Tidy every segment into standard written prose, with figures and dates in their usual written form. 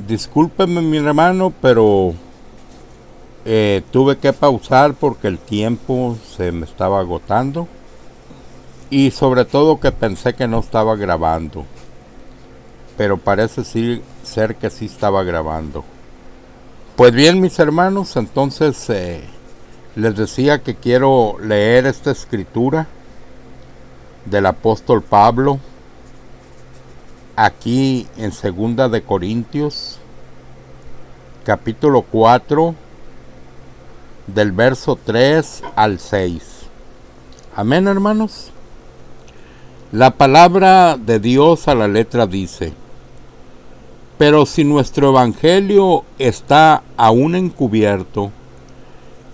Discúlpeme mi hermano, pero tuve que pausar porque el tiempo se me estaba agotando y sobre todo que pensé que no estaba grabando, pero parece ser que sí estaba grabando. Pues bien mis hermanos, entonces les decía que quiero leer esta escritura del apóstol Pablo aquí en 2 de Corintios capítulo 4 del verso 3 al 6. Amén, hermanos. La palabra de Dios a la letra dice: pero si nuestro evangelio está aún encubierto,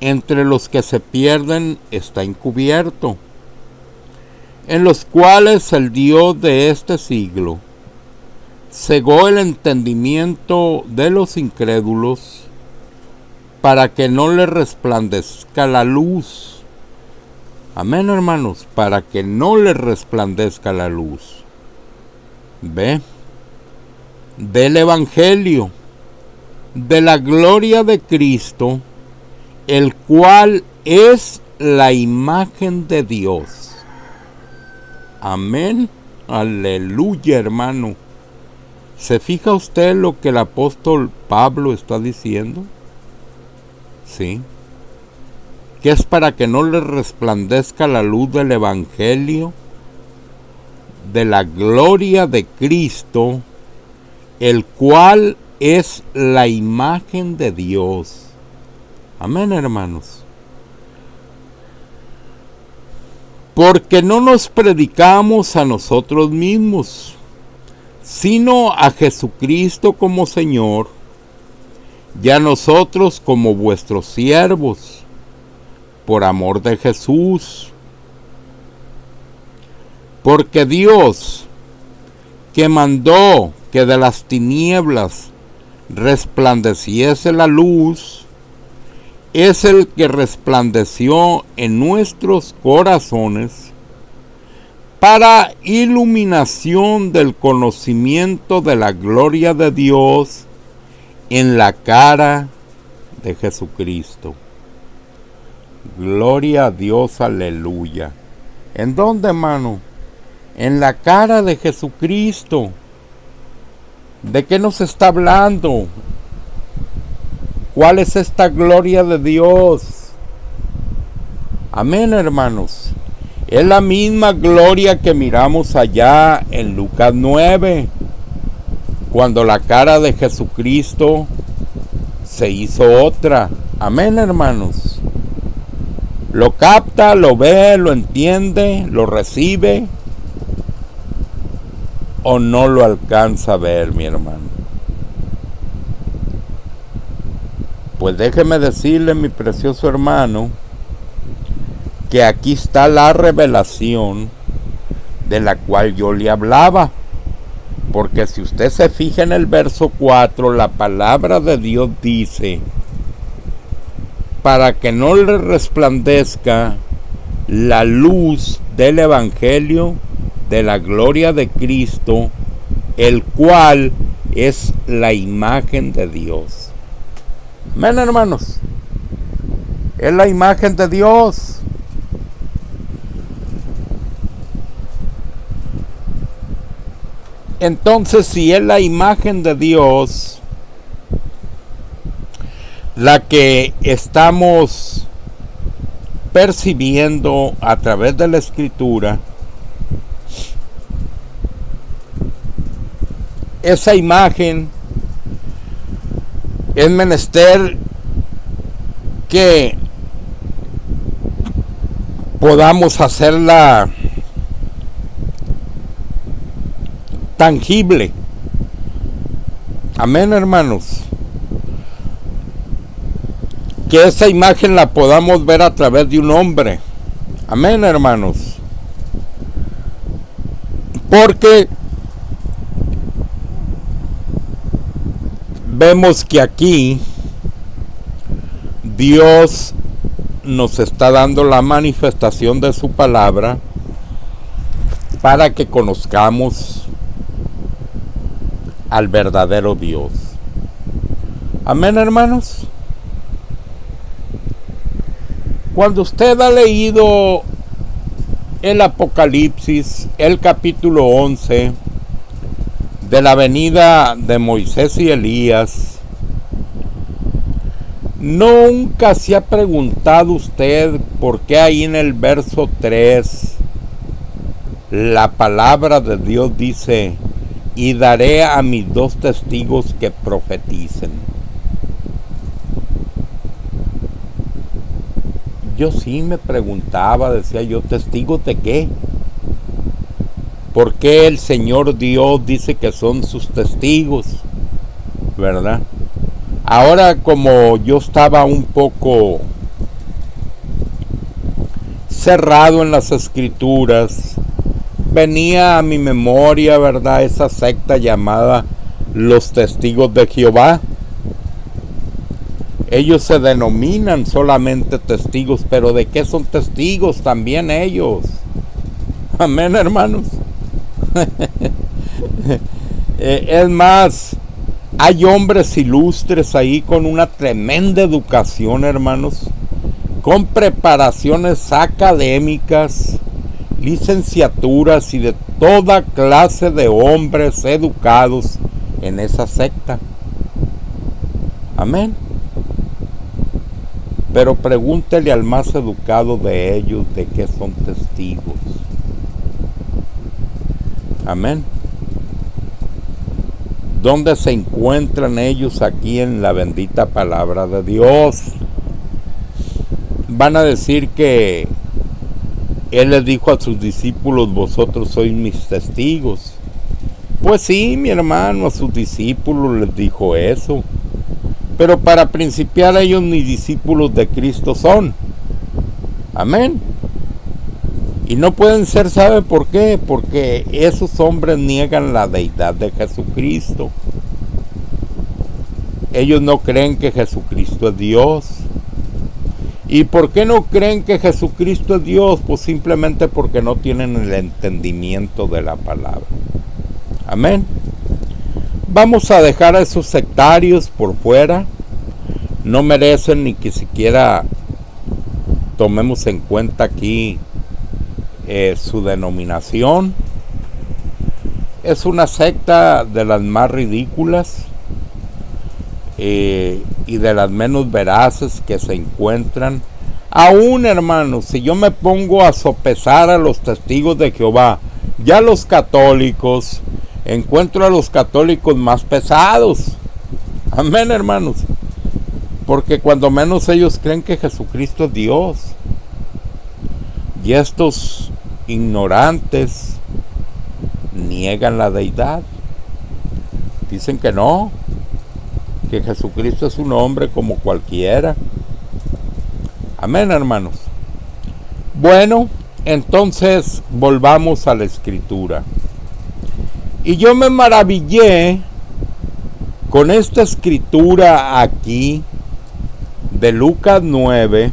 entre los que se pierden está encubierto, en los cuales el Dios de este siglo cegó el entendimiento de los incrédulos para que no les resplandezca la luz. Amén, hermanos, para que no les resplandezca la luz. Ve, del evangelio, de la gloria de Cristo, el cual es la imagen de Dios. Amén, aleluya, hermano. ¿Se fija usted lo que el apóstol Pablo está diciendo? Sí. Que es para que no le resplandezca la luz del evangelio, de la gloria de Cristo, el cual es la imagen de Dios. Amén, hermanos. Porque no nos predicamos a nosotros mismos, sino a Jesucristo como Señor, y a nosotros como vuestros siervos, por amor de Jesús. Porque Dios, que mandó que de las tinieblas resplandeciese la luz, es el que resplandeció en nuestros corazones para iluminación del conocimiento de la gloria de Dios en la cara de Jesucristo. Gloria a Dios, aleluya. ¿En dónde, hermano? En la cara de Jesucristo. ¿De qué nos está hablando? ¿Cuál es esta gloria de Dios? Amén, hermanos. Es la misma gloria que miramos allá en Lucas 9, cuando la cara de Jesucristo se hizo otra. Amén, hermanos. Lo capta, lo ve, lo entiende, lo recibe, o no lo alcanza a ver, mi hermano. Pues déjeme decirle, mi precioso hermano, que aquí está la revelación de la cual yo le hablaba. Porque si usted se fija en el verso 4, la palabra de Dios dice: para que no le resplandezca la luz del evangelio de la gloria de Cristo, el cual es la imagen de Dios. Amén, hermanos. Es la imagen de Dios. Entonces, si es la imagen de Dios la que estamos percibiendo a través de la Escritura, esa imagen es menester que podamos hacerla tangible. Amén, hermanos. Que esa imagen la podamos ver a través de un hombre. Amén, hermanos. Porque vemos que aquí Dios nos está dando la manifestación de su palabra para que conozcamos al verdadero Dios. Amén, hermanos. Cuando usted ha leído el Apocalipsis, el capítulo 11, de la venida de Moisés y Elías, ¿nunca se ha preguntado usted por qué ahí en el verso 3 la palabra de Dios dice: y daré a mis 2 testigos que profeticen? Yo sí me preguntaba, decía yo, ¿testigos de qué? ¿Por qué el Señor Dios dice que son sus testigos? ¿Verdad? Ahora, como yo estaba un poco cerrado en las escrituras, venía a mi memoria, ¿verdad?, esa secta llamada los Testigos de Jehová. Ellos se denominan solamente testigos, pero ¿de qué son testigos también ellos? Amén, hermanos. Es más, hay hombres ilustres ahí con una tremenda educación, hermanos, con preparaciones académicas, licenciaturas y de toda clase de hombres educados en esa secta. Amén. Pero pregúntele al más educado de ellos de qué son testigos. Amén. ¿Dónde se encuentran ellos aquí en la bendita palabra de Dios? Van a decir que Él les dijo a sus discípulos: vosotros sois mis testigos. Pues sí, mi hermano, a sus discípulos les dijo eso. Pero para principiar, ellos ni discípulos de Cristo son. Amén. Y no pueden ser, ¿sabe por qué? Porque esos hombres niegan la deidad de Jesucristo. Ellos no creen que Jesucristo es Dios. ¿Y por qué no creen que Jesucristo es Dios? Pues simplemente porque no tienen el entendimiento de la palabra. Amén. Vamos a dejar a esos sectarios por fuera. No merecen ni que siquiera tomemos en cuenta aquí su denominación. Es una secta de las más ridículas y de las menos veraces que se encuentran. Aún, hermanos, si yo me pongo a sopesar a los testigos de Jehová, ya los católicos, encuentro a los católicos más pesados. Amén, hermanos. Porque cuando menos ellos creen que Jesucristo es Dios. Y estos ignorantes niegan la deidad. Dicen que no, que Jesucristo es un hombre como cualquiera. Amén, hermanos. Bueno, entonces volvamos a la escritura. Y yo me maravillé con esta escritura aquí de Lucas 9,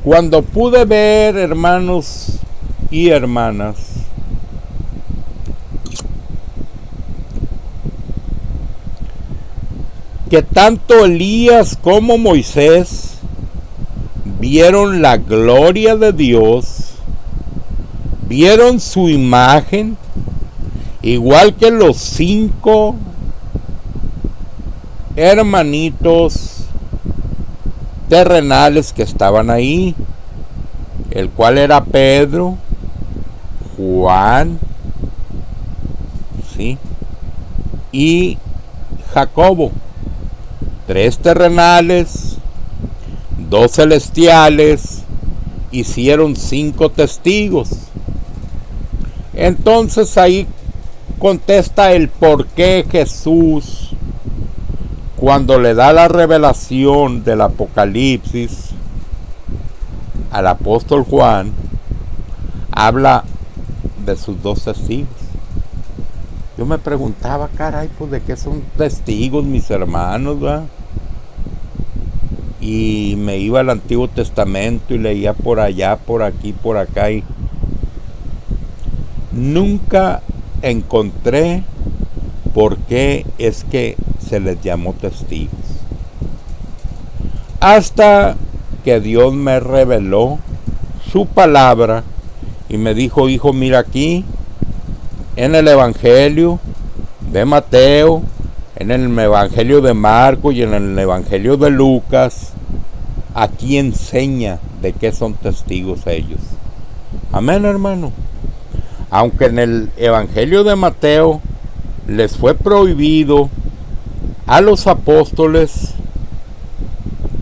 cuando pude ver, hermanos y hermanas, que tanto Elías como Moisés vieron la gloria de Dios, vieron su imagen, igual que los 5 hermanitos terrenales que estaban ahí, el cual era Pedro, Juan, ¿sí?, y Jacobo. 3 terrenales, 2 celestiales, hicieron 5 testigos. Entonces ahí contesta el por qué Jesús, cuando le da la revelación del Apocalipsis al apóstol Juan, habla de sus 2 testigos. Yo me preguntaba, caray, pues de qué son testigos mis hermanos, ¿verdad? Y me iba al Antiguo Testamento y leía por allá, por aquí, por acá, y nunca encontré por qué es que se les llamó testigos. Hasta que Dios me reveló su palabra y me dijo: hijo, mira aquí, en el Evangelio de Mateo, en el Evangelio de Marcos y en el Evangelio de Lucas, aquí enseña de qué son testigos ellos. Amén, hermano. Aunque en el Evangelio de Mateo les fue prohibido a los apóstoles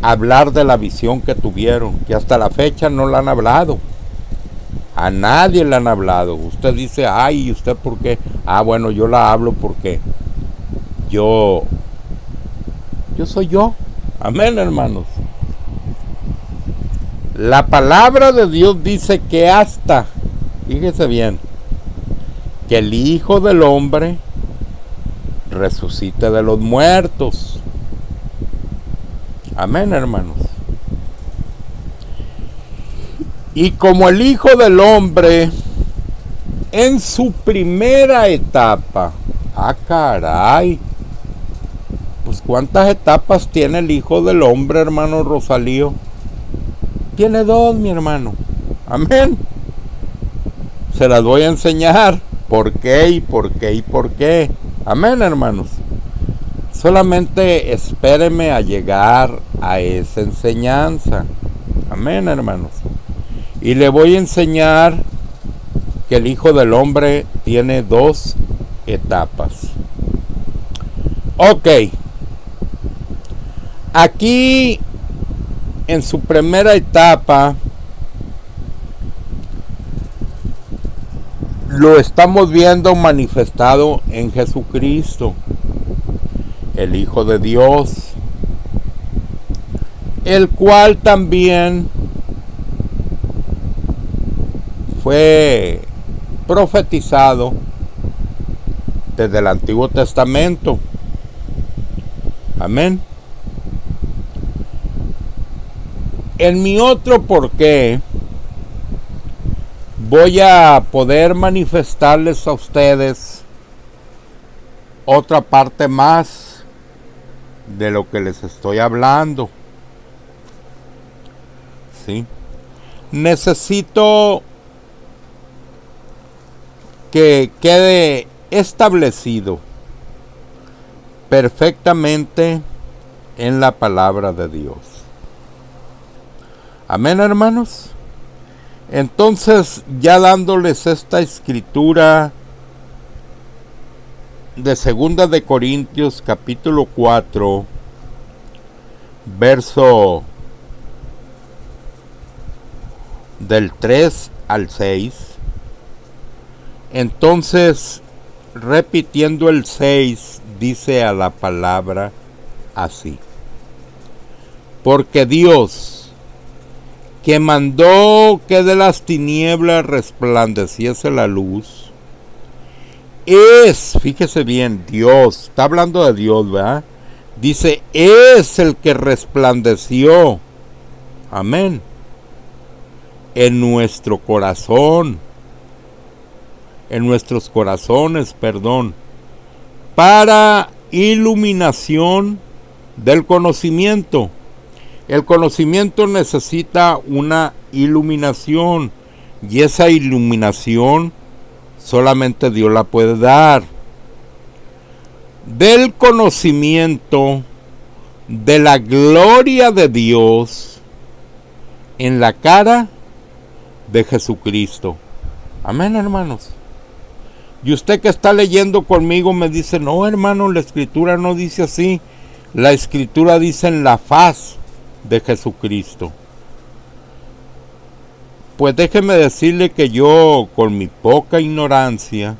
hablar de la visión que tuvieron, que hasta la fecha no la han hablado. A nadie le han hablado. Usted dice: ay, ¿y usted por qué? Ah, bueno, yo la hablo porque yo soy yo. Amén, hermanos. La palabra de Dios dice que hasta, fíjese bien, que el Hijo del Hombre resucite de los muertos. Amén, hermanos. Y como el Hijo del Hombre en su primera etapa, caray, pues ¿cuántas etapas tiene el Hijo del Hombre, hermano Rosalío? Tiene 2, mi hermano. Amén. Se las voy a enseñar. ¿Por qué y por qué y por qué? Amén, hermanos. Solamente espéreme a llegar a esa enseñanza. Amén, hermanos. Y le voy a enseñar que el Hijo del Hombre tiene 2 etapas. Ok. Aquí, en su primera etapa, lo estamos viendo manifestado en Jesucristo, el Hijo de Dios, el cual también fue profetizado desde el Antiguo Testamento. Amén. En mi otro porqué voy a poder manifestarles a ustedes otra parte más de lo que les estoy hablando. ¿Sí? Necesito que quede establecido perfectamente en la palabra de Dios. Amén, hermanos. Entonces, ya dándoles esta escritura de 2 de Corintios capítulo 4, verso del 3 al 6. Entonces, repitiendo el 6, dice a la palabra así: porque Dios, que mandó que de las tinieblas resplandeciese la luz, fíjese bien, Dios, está hablando de Dios, ¿verdad? Dice, es el que resplandeció, amén, en nuestro corazón, en nuestros corazones, para iluminación del conocimiento. El conocimiento necesita una iluminación, y esa iluminación solamente Dios la puede dar. Del conocimiento de la gloria de Dios en la cara de Jesucristo. Amén, hermanos. Y usted que está leyendo conmigo me dice: no, hermano, la escritura no dice así. La escritura dice en la faz de Jesucristo. Pues déjeme decirle que yo, con mi poca ignorancia,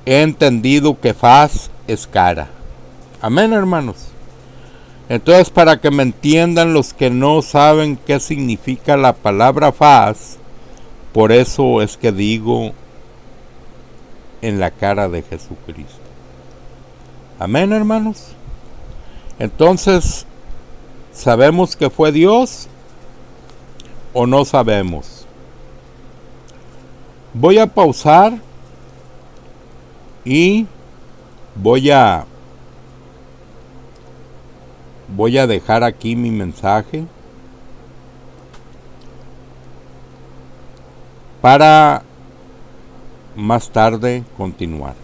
he entendido que faz es cara. Amén, hermanos. Entonces, para que me entiendan los que no saben qué significa la palabra faz, por eso es que digo en la cara de Jesucristo. Amén, hermanos. Entonces, ¿sabemos que fue Dios o no sabemos? Voy a pausar y Voy a dejar aquí mi mensaje para más tarde continuar.